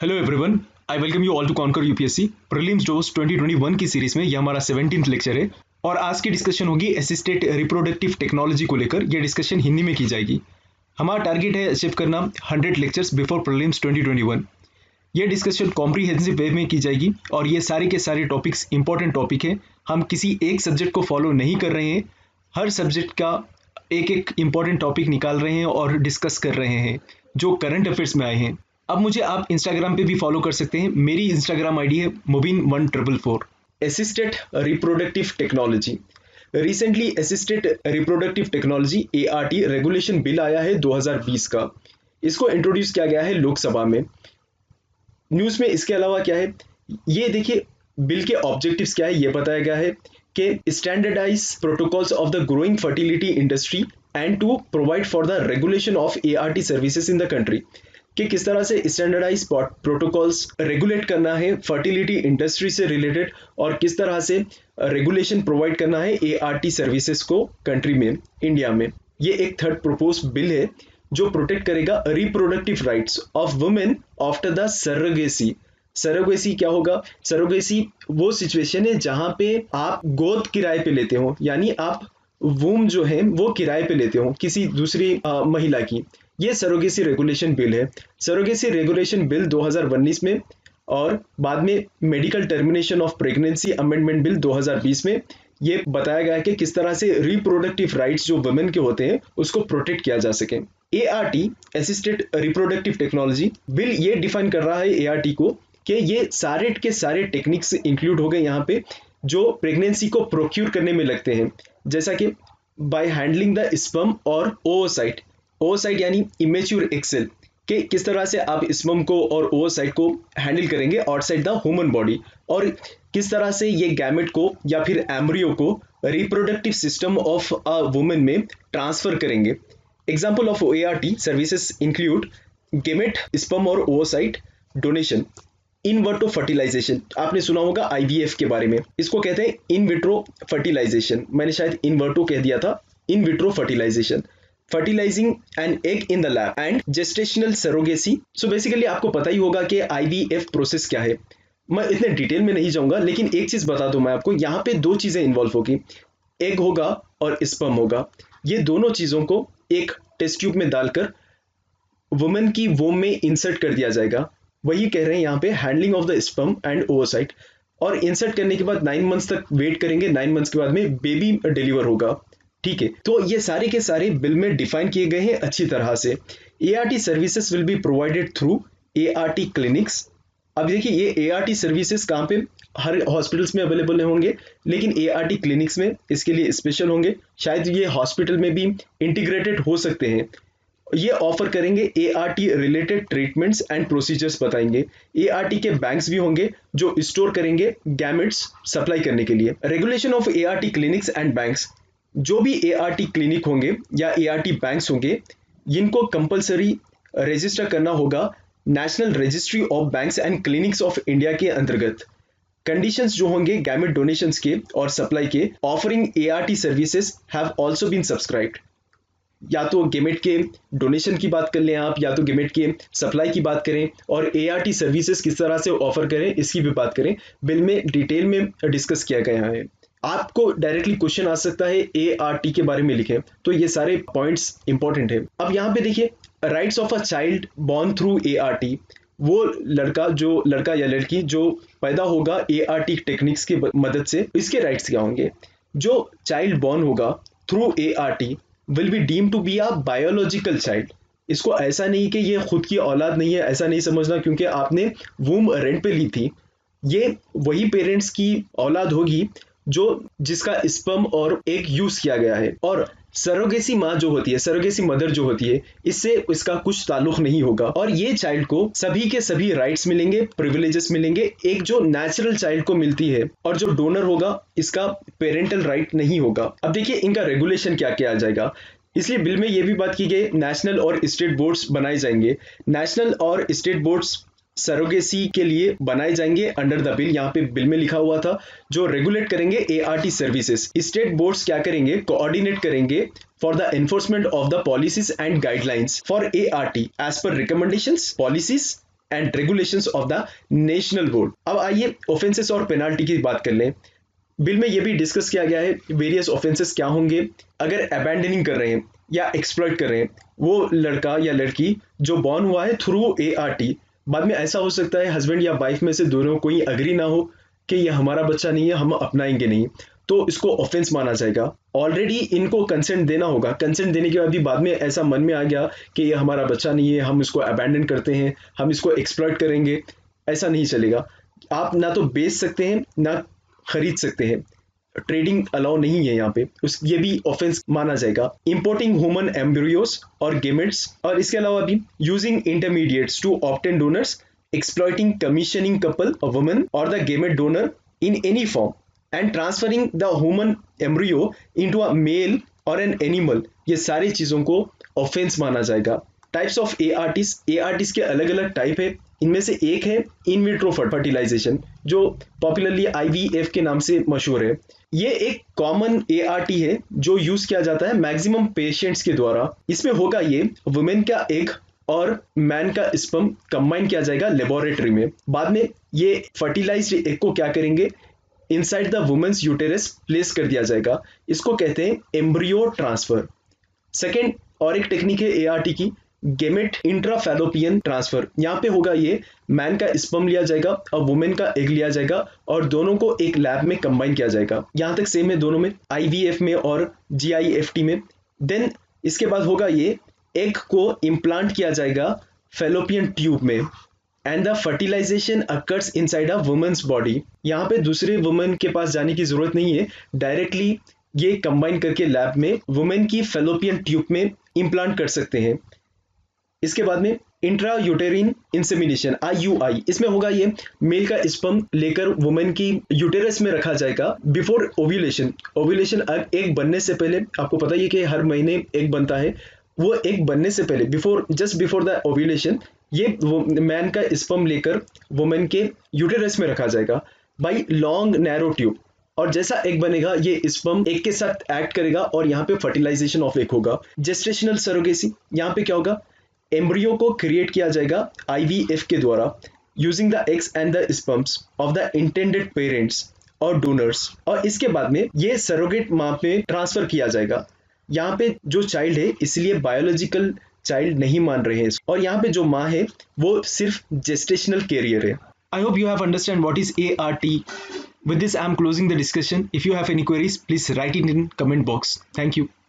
Hello everyone, I welcome you all to conquer UPSC prelims dose 2021 की series में। यह हमारा 17th लेक्चर है और आज की डिस्कशन होगी असिस्टेड रिप्रोडक्टिव टेक्नोलॉजी को लेकर। यह डिस्कशन हिंदी में की जाएगी। हमारा टारगेट है अचीव करना 100 लेक्चर्स बिफोर प्रीलिम्स 2021। यह डिस्कशन कॉम्प्रीहेंसिव वे में की जाएगी और ये सारे के सारे टॉपिक्स इंपॉर्टेंट टॉपिक हैं। हम किसी एक सब्जेक्ट को फॉलो नहीं कर रहे हैं, हर सब्जेक्ट का एक एक इंपॉर्टेंट टॉपिक निकाल रहे हैं और डिस्कस कर रहे हैं जो करंट अफेयर्स में आए हैं। अब मुझे आप इंस्टाग्राम पे भी फॉलो कर सकते हैं। मेरी इंस्टाग्राम आईडी है mubin1444। Assisted reproductive technology, recently assisted reproductive technology ART regulation bill आया है 2020 का। इसको इंट्रोड्यूस किया गया है लोकसभा में। न्यूज़ में इसके अलावा क्या है, ये देखिए बिल के ऑब्जेक्टिव्स क्या है ये बताया गया है कि standardize protocols of the growing fertility industry and to provide for the regulation of ART services in the country, कि किस तरह से स्टैंडर्डाइज प्रोटोकॉल्स रेगुलेट करना है फर्टिलिटी इंडस्ट्री से रिलेटेड और किस तरह से रेगुलेशन प्रोवाइड करना है ART सर्विसेज को कंट्री में, इंडिया में। ये एक थर्ड प्रपोज बिल है जो प्रोटेक्ट करेगा reproductive rights of women after the surrogacy. Surrogacy क्या होगा? सरोगेसी वो सिचुएशन है जहां पे आप गोद किराए पे लेते हो, यानी आप वूम जो है वो किराए पे लेते हो किसी दूसरी महिला की। ये सरोगेसी रेगुलेशन बिल है। सरोगेसी रेगुलेशन बिल 2019 में और बाद में medical termination of pregnancy amendment bill 2020 में ये बताया गया है कि किस तरह से रिप्रोडक्टिव राइट्स जो वुमेन के होते हैं उसको प्रोटेक्ट किया जा सके। ART assisted reproductive technology bill ये डिफाइन कर रहा है ART को कि ये सारे के सारे टेक्निक्स इंक्लूड हो गए यहाँ पे जो प्रेगनेंसी को प्रोक्यूर करने में लगते हैं, जैसा कि बाय हैंडलिंग द स्पर्म और ओवोसाइट। ओवोसाइट यानी इमेच्योर एग सेल, कि किस तरह से आप स्पर्म को और ओवोसाइट को हैंडल करेंगे आउटसाइड द ह्यूमन बॉडी और किस तरह से ये गैमेट को या फिर एम्ब्रियो को reproductive system of a woman में ट्रांसफर करेंगे। Example of ART services include gamete, sperm और oocyte donation, in vitro fertilisation. आपने सुना होगा IVF के बारे में, इसको कहते हैं इन विट्रो फर्टिलाइजेशन। मैंने शायद इन विट्रो कह दिया था, in vitro fertilization, fertilizing an egg in the lab and gestational surrogacy. So basically आपको पता ही होगा कि IVF प्रोसेस क्या है। मैं इतने डिटेल में नहीं जाऊंगा, लेकिन एक चीज बता दूं मैं आपको, यहाँ पे दो चीजें इन्वॉल्व होगी, एग होगा और स्पर्म होगा। ये दोनों चीजों को एक टेस्ट ट्यूब में डालकर वुमेन की वोम में इंसर्ट कर दिया जाएगा। वही कह रहे हैं यहाँ पे handling of the sperm and ओवोसाइट। और इंसर्ट करने के बाद 9 मंथ्स तक वेट करेंगे, 9 मंथ्स के बाद में बेबी डिलीवर होगा। ठीक है, तो ये सारे के सारे बिल में डिफाइन किए गए हैं अच्छी तरह से। ART services will be provided through ART clinics. अब देखिए ये ART सर्विसेज कहाँ पे, हर हॉस्पिटल्स में अवेलेबल होंगे, लेकिन ART क्लिनिक्स में इसके लिए स्पेशल होंगे। शायद ये हॉस्पिटल में भी इंटीग्रेटेड हो सकते हैं। ये ऑफर करेंगे ART related treatments and procedures बताएंगे। ART के बैंक्स भी होंगे जो स्टोर करेंगे गैमेट्स सप्लाई करने के लिए। Regulation of ART clinics and banks, जो भी ART क्लिनिक होंगे या ART बैंक्स होंगे, इनको कंपलसरी रजिस्टर करना होगा national registry of banks and clinics of India के अंतर्गत। कंडीशंस जो होंगे गैमेट डोनेशंस के और सप्लाई के, offering ART services have also been subscribed. या तो गेमेट के डोनेशन की बात कर लें आप, या तो गेमेट के सप्लाई की बात करें और ART सर्विसेज किस तरह से ऑफर करें इसकी भी बात करें। बिल में डिटेल में डिस्कस किया गया है। आपको डायरेक्टली क्वेश्चन आ सकता है ART के बारे में लिखें, तो ये सारे पॉइंट्स इंपॉर्टेंट है। अब यहाँ पे देखिए rights of a child born through ART, वो लड़का या लड़की जो पैदा होगा ART टेक्निक्स की मदद से, इसके राइट्स क्या होंगे? जो चाइल्ड बॉर्न होगा through ART will be deem to be a biological child. इसको ऐसा नहीं कि ये खुद की औलाद नहीं है, ऐसा नहीं समझना क्योंकि आपने वूम रेंट पे ली थी। ये वही पेरेंट्स की औलाद होगी जो जिसका स्पर्म और एग यूज किया गया है। और सरोगेसी माँ जो होती है, सरोगेसी मदर जो होती है, इससे इसका कुछ ताल्लुक नहीं होगा और ये चाइल्ड को सभी के सभी राइट्स मिलेंगे, प्रिविलेजेस मिलेंगे, एक जो नेचुरल चाइल्ड को मिलती है। और जो डोनर होगा इसका पेरेंटल राइट नहीं होगा। अब देखिए इनका रेगुलेशन क्या क्या आ जाएगा। इसलिए बिल में ये भी बात की गई नेशनल और स्टेट बोर्ड्स बनाए जाएंगे। नेशनल और स्टेट बोर्ड्स सरोगेसी के लिए बनाए जाएंगे अंडर द बिल। यहाँ पे बिल में लिखा हुआ था जो रेगुलेट करेंगे ART सर्विसेज। स्टेट बोर्ड्स क्या करेंगे? कोऑर्डिनेट करेंगे for the enforcement of the policies and guidelines for ART as per recommendations, policies and regulations of the national board. अब आइए ऑफेंसेस और पेनाल्टी की बात कर लें। बिल में यह भी डिस्कस किया गया है वेरियस ऑफेंसेस क्या होंगे अगर अबैंडनिंग कर रहे हैं या एक्सप्लॉइट कर रहे हैं वो लड़का या लड़की जो बॉर्न हुआ है थ्रू एआरटी। बाद में ऐसा हो सकता है हस्बैंड या वाइफ में से दोनों कोई अग्री ना हो कि ये हमारा बच्चा नहीं है, हम अपनाएंगे नहीं, तो इसको ऑफेंस माना जाएगा। ऑलरेडी इनको कंसेंट देना होगा, कंसेंट देने के बाद भी बाद में ऐसा मन में आ गया कि ये हमारा बच्चा नहीं है, हम इसको अबैंडन करते हैं, हम इसको एक्सप्लॉइट करेंगे, ऐसा नहीं चलेगा। आप ना तो बेच सकते हैं ना खरीद सकते हैं, ट्रेडिंग अलाउ नहीं है यहाँ पे, ये भी ऑफेंस माना जाएगा। इंपोर्टिंग ह्यूमन एम्ब्रियोस और गेमेट्स, और इसके अलावा भी using intermediates to obtain donors, exploiting commissioning couple a woman और the gamete donor in any form and transferring the human embryo into a male और एन एनिमल, ये सारी चीजों को ऑफेंस माना जाएगा। टाइप्स ऑफ एआरटीज के अलग अलग टाइप है। इनमें से एक है इन विट्रो फर्टिलाइजेशन जो पॉपुलरली आईवीएफ के नाम से मशहूर है। ये एक कॉमन एआरटी है जो यूज किया जाता है मैक्सिमम पेशेंट्स के द्वारा। इसमें होगा ये वुमेन का एग और मैन का स्पर्म कंबाइन किया जाएगा लेबोरेटरी में। बाद में ये फर्टिलाइज्ड एग को क्या करेंगे, inside the woman's uterus place कर दिया जाएगा। इसको कहते हैं एम्ब्रियो ट्रांसफर। सेकेंड और एक टेक्निक है एआरटी की, गेमेट इंट्राफैलोपियन ट्रांसफर। यहाँ पे होगा ये मैन का स्पर्म लिया जाएगा और वुमेन का एग लिया जाएगा और दोनों को एक लैब में कंबाइन किया जाएगा। यहाँ तक सेम है दोनों में, आईवीएफ में और जीआईएफटी में। देन इसके बाद होगा ये एग को इम्प्लांट किया जाएगा फैलोपियन ट्यूब में and the fertilization occurs inside a woman's body. यहाँ पे दूसरे वुमेन के पास जाने की जरूरत नहीं है, डायरेक्टली ये कंबाइन करके लैब में वुमेन की फैलोपियन ट्यूब में इम्प्लांट कर सकते हैं। इसके बाद में इंट्रा यूटेरिन इंसेमिनेशन आईयूआई, इसमें होगा ये मेल का स्पर्म लेकर वुमेन की यूटेरस में रखा जाएगा बिफोर ओव्यूलेशन। ओव्यूलेशन एक बनने से पहले, आपको पता ही है कि हर महीने एक बनता है, वो एक बनने से पहले जस्ट बिफोर द ओव्यूलेशन ये मैन का स्पर्म लेकर वुमेन के यूटेरस में रखा जाएगा बाई लॉन्ग नैरो ट्यूब। और जैसा एग बनेगा ये स्पर्म एग के साथ एक्ट करेगा और यहाँ पे फर्टिलाइजेशन ऑफ एग होगा। जेस्टेशनल सरोगेसी, यहाँ पे क्या होगा, एम्ब्रियो को क्रिएट किया जाएगा आईवीएफ के द्वारा using the eggs and the sperms of the intended parents और डोनर्स, और इसके बाद में ये सरोगेट माँ पे ट्रांसफर किया जाएगा। यहाँ पे जो चाइल्ड है इसलिए बायोलॉजिकल चाइल्ड नहीं मान रहे हैं, और यहाँ पे जो माँ है वो सिर्फ जेस्टेशनल कैरियर है। I hope you have understand what is ART. With this, I am closing the discussion. If you have any queries, please write it in comment box. Thank you.